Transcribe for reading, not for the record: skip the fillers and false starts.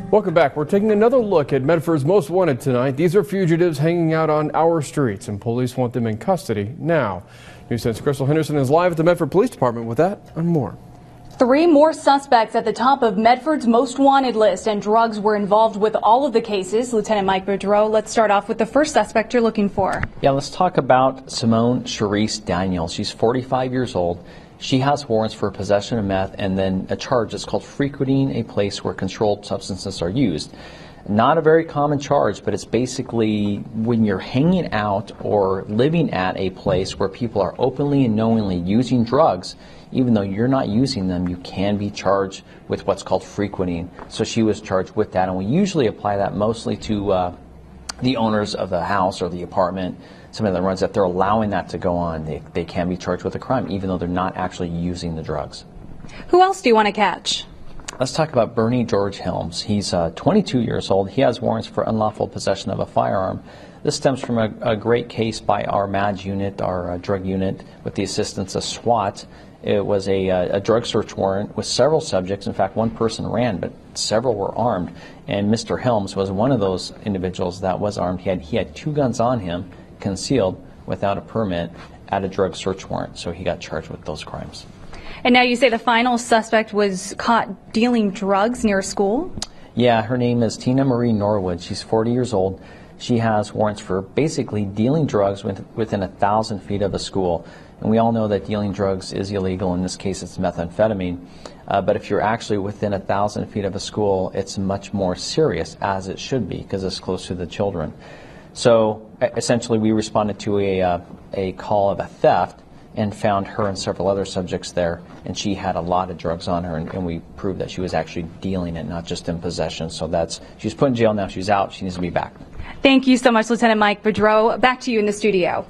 Welcome back. We're taking another look at Medford's most wanted tonight. These are fugitives hanging out on our streets, and police want them in custody now. News 10's Crystal Henderson is live at the Medford Police Department with that and more. 3 more suspects at the top of Medford's most wanted list, and drugs were involved with all of the cases. Lieutenant Mike Boudreau, let's start off with the first suspect you're looking for. Yeah, let's talk about Simone Cherisse Daniel. She's 45 years old. She has warrants for possession of meth and then a charge that's called frequenting a place where controlled substances are used. Not a very common charge, but it's basically when you're hanging out or living at a place where people are openly and knowingly using drugs, even though you're not using them, you can be charged with what's called frequenting. So she was charged with that, and we usually apply that mostly to the owners of the house or the apartment, somebody that runs that. They're allowing that to go on. They can be charged with a crime, even though they're not actually using the drugs. Who else do you want to catch? Let's talk about George Helms. He's 22 years old. He has warrants for unlawful possession of a firearm. This stems from a great case by our MADS unit, our drug unit, with the assistance of SWAT. It was a drug search warrant with several subjects. In fact, one person ran, but several were armed. And Mr. Helms was one of those individuals that was armed. He had 2 guns on him, concealed, without a permit, at a drug search warrant. So he got charged with those crimes. And now you say the final suspect was caught dealing drugs near a school? Yeah, her name is Marie Norwood. She's 40 years old. She has warrants for basically dealing drugs within 1,000 feet of a school. And we all know that dealing drugs is illegal. In this case, it's methamphetamine. But if you're actually within 1,000 feet of a school, it's much more serious, as it should be, because it's close to the children. So essentially, we responded to a call of a theft and found her and several other subjects there, and she had a lot of drugs on her, and we proved that she was actually dealing it, not just in possession. So she's put in jail now. She's out. She needs to be back. Thank you so much, Lieutenant Mike Boudreau. Back to you in the studio.